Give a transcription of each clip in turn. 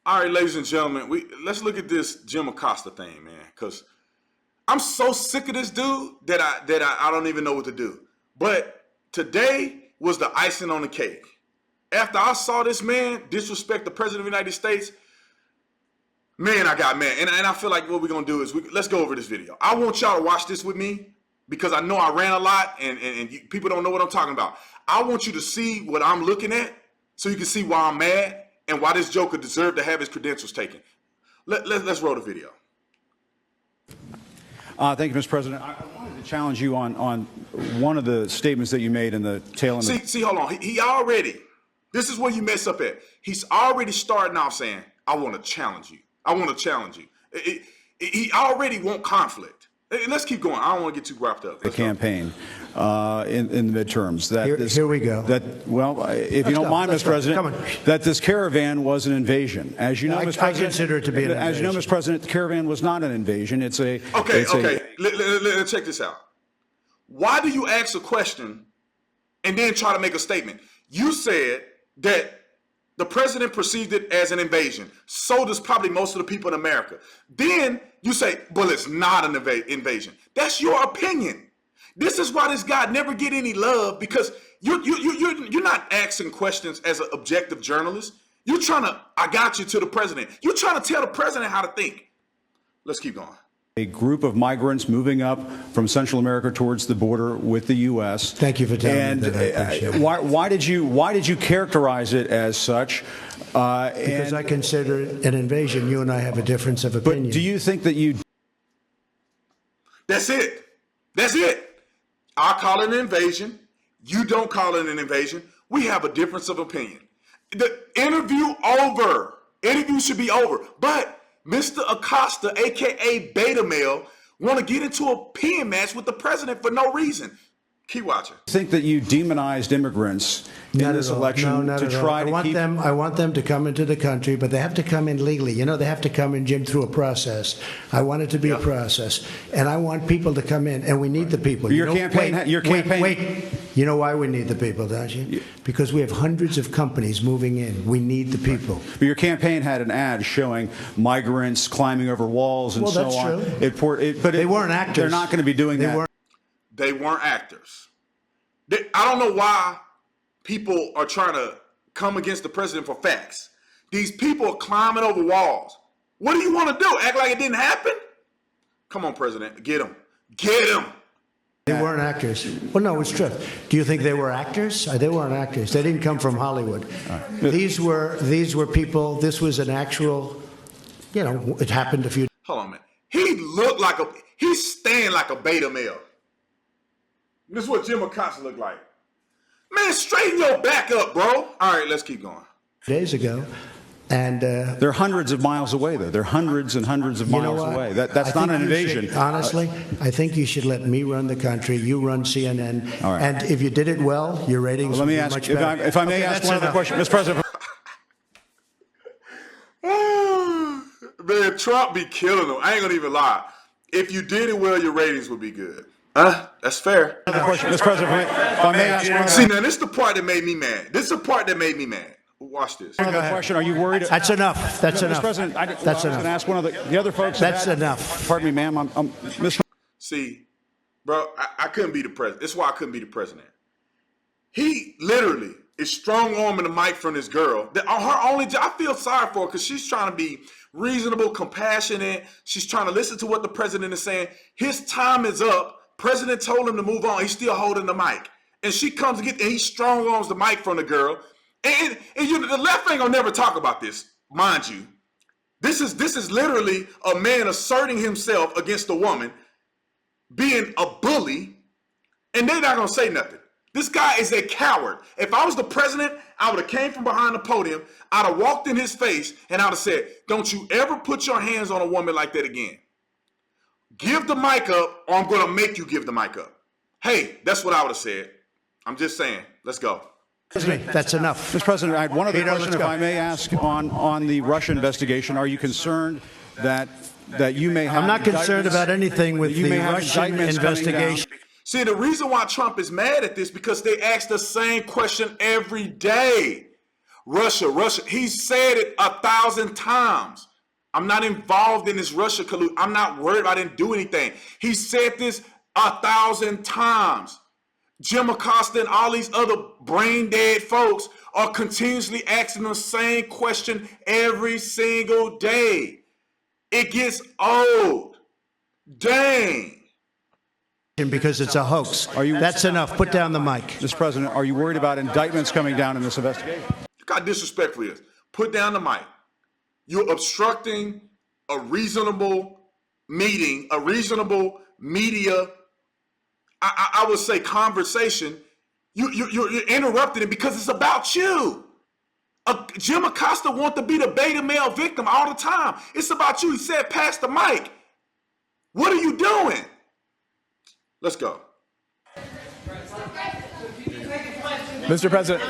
All right, ladies and gentlemen, let's look at this Jim Acosta thing, man, because I'm so sick of this dude that I don't even know what to do. But today was the icing on the cake. After I saw this man disrespect the President of the United States, man, I got mad. And I feel like what we're going to do is let's go over this video. I want y'all to watch this with me because I know I ran a lot and people don't know what I'm talking about. I want you to see what I'm looking at so you can see why I'm mad and why this joker deserved to have his credentials taken. Let's roll the video. Thank you, Mr. President. I wanted to challenge you on one of the statements that you made in the tail end. See, hold on. He already, this is where you mess up at. He's already starting off saying, I want to challenge you. I want to challenge you. He already want conflict. Let's keep going. I don't want to get too wrapped up. The campaign in the midterms. Here we go. If you don't mind, Mr. President, that this caravan was an invasion. As you know, Mr. President, I consider it to be an invasion. As you know, Mr. President, the caravan was not an invasion. It's a okay. Let's check this out. Why do you ask a question and then try to make a statement? You said that the president perceived it as an invasion. So does probably most of the people in America. Then you say, well, it's not an invasion. That's your opinion. This is why this guy never get any love, because you're not asking questions as an objective journalist. You're trying to, I got you to the president. You're trying to tell the president how to think. Let's keep going. A group of migrants moving up from Central America towards the border with the U.S. Thank you for telling me that. I appreciate it. Why did you characterize it as such? Because I consider it an invasion. You and I have a difference of opinion. But do you think that you? That's it. That's it. I call it an invasion. You don't call it an invasion. We have a difference of opinion. The interview over. Interview should be over. But Mr. Acosta, a.k.a. Beta Male, want to get into a pen match with the president for no reason. Keep watching. I think that you demonized immigrants in this election to try to keep them. I want them to come into the country, but they have to come in legally. You know, they have to come in, Jim, through a process. I want it to be a process, and I want people to come in, and we need the people. Your campaign. Wait. You know why we need the people, don't you? Because we have hundreds of companies moving in. We need the people. But your campaign had an ad showing migrants climbing over walls and so on. Well, that's true. But they weren't actors. They're not going to be doing that. They weren't actors. I don't know why people are trying to come against the president for facts. These people are climbing over walls. What do you want to do? Act like it didn't happen? Come on, President. Get them. Get them. They weren't actors. Well, no, it's true. Do you think they were actors? They weren't actors. They didn't come from Hollywood. These were people. This was an actual, it happened a few. Hold on, man. He's staying like a beta male. This is what Jim Acosta looked like. Man, straighten your back up, bro. All right, let's keep going. Days ago. And they're hundreds of miles away, though. They're hundreds and hundreds of miles away. That's not an invasion. Honestly, I think you should let me run the country. You run CNN. All right. And if you did it well, your ratings would be much better. If I may ask one other question, Mr. President. Man, Trump be killing them. I ain't going to even lie. If you did it well, your ratings would be good. That's fair. Mr. President, if I may ask. See, now, this is the part that made me mad. This is the part that made me mad. Watch this. Another question. Are you worried? That's enough. That's enough. Mr. President, that's enough. I was going to ask one of the other folks. That's enough. Pardon me, ma'am. See, bro, I couldn't be the president. That's why I couldn't be the president. He literally is strong-arming the mic from this girl. Her only job, I feel sorry for her because she's trying to be reasonable, compassionate. She's trying to listen to what the president is saying. His time is up. President told him to move on. He's still holding the mic. And she comes and he strong-arms the mic from the girl. And the left ain't gonna never talk about this, mind you. This is literally a man asserting himself against a woman, being a bully, and they're not gonna say nothing. This guy is a coward. If I was the president, I would have came from behind the podium, I'd have walked in his face, and I'd have said, don't you ever put your hands on a woman like that again. Give the mic up, or I'm gonna make you give the mic up. Hey, that's what I would have said. I'm just saying, let's go. That's enough. Mr. President, I had one other question, if I may ask, on the Russia investigation. Are you concerned that you may have? I'm not concerned about anything with the Russian investigation. See, the reason why Trump is mad at this because they ask the same question every day. Russia. He said it 1,000 times. I'm not involved in this Russia collusion. I'm not worried. I didn't do anything. He said this 1,000 times. Jim Acosta and all these other brain dead folks are continuously asking the same question every single day. It gets old. Dang. Because it's a hoax. That's enough. Put down the mic. Mr. President, are you worried about indictments coming down in this investigation? Look how disrespectful he is. Put down the mic. You're obstructing a reasonable meeting, a reasonable media, I would say conversation. You're interrupting it because it's about you. Jim Acosta wants to be the beta male victim all the time. It's about you. He said, pass the mic. What are you doing? Let's go. Mr. President.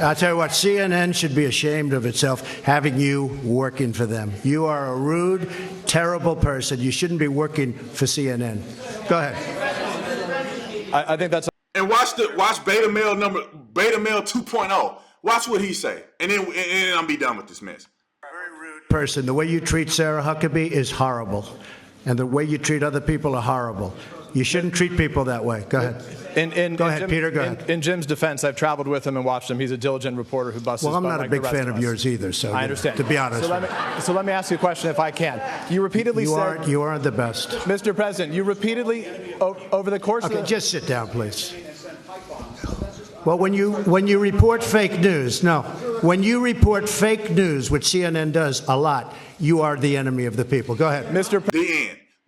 I'll tell you what, CNN should be ashamed of itself having you working for them. You are a rude, terrible person. You shouldn't be working for CNN. Go ahead. I think that's. And watch beta male 2.0. Watch what he say, and then I'll be done with this mess. Very rude person. The way you treat Sarah Huckabee is horrible, and the way you treat other people are horrible. You shouldn't treat people that way. Go ahead. Go ahead, Peter. Go ahead. In Jim's defense, I've traveled with him and watched him. He's a diligent reporter who busts. Well, I'm not a big fan of yours either. So I understand. To be honest. So let me ask you a question, if I can. You repeatedly said you aren't the best, Mr. President. You repeatedly over the course. Okay, just sit down, please. Well, when you report fake news, when you report fake news, which CNN does a lot, you are the enemy of the people. Go ahead, Mr.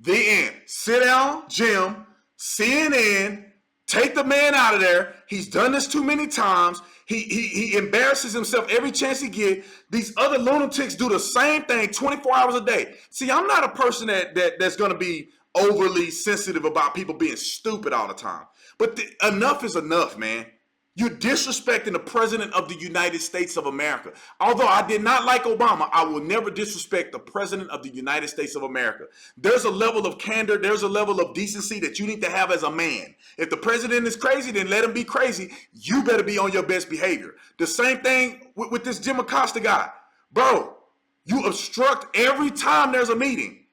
The end. Sit down, Jim. CNN. Take the man out of there. He's done this too many times. He embarrasses himself every chance he gets. These other lunatics do the same thing 24 hours a day. See, I'm not a person that's going to be overly sensitive about people being stupid all the time. But enough is enough, man. You're disrespecting the President of the United States of America. Although I did not like Obama, I will never disrespect the President of the United States of America. There's a level of candor, there's a level of decency that you need to have as a man. If the president is crazy, then let him be crazy. You better be on your best behavior. The same thing with this Jim Acosta guy. Bro, you obstruct every time there's a meeting.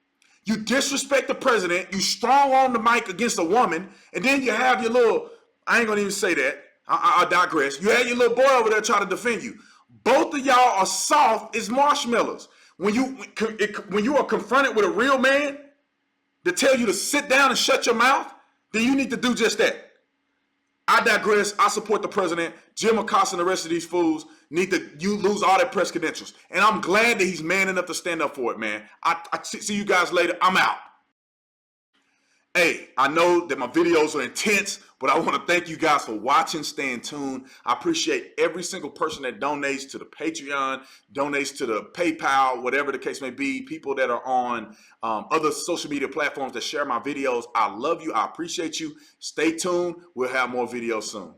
You disrespect the president, you strong on the mic against a woman, and then you have your little, I ain't gonna even say that. I digress. You had your little boy over there trying to defend you. Both of y'all are soft as marshmallows. When you are confronted with a real man to tell you to sit down and shut your mouth, then you need to do just that. I digress. I support the president. Jim Acosta and the rest of these fools you lose all their press credentials. And I'm glad that he's man enough to stand up for it, man. I see you guys later. I'm out. Hey, I know that my videos are intense, but I want to thank you guys for watching, staying tuned. I appreciate every single person that donates to the Patreon, donates to the PayPal, whatever the case may be, people that are on other social media platforms that share my videos. I love you. I appreciate you. Stay tuned. We'll have more videos soon.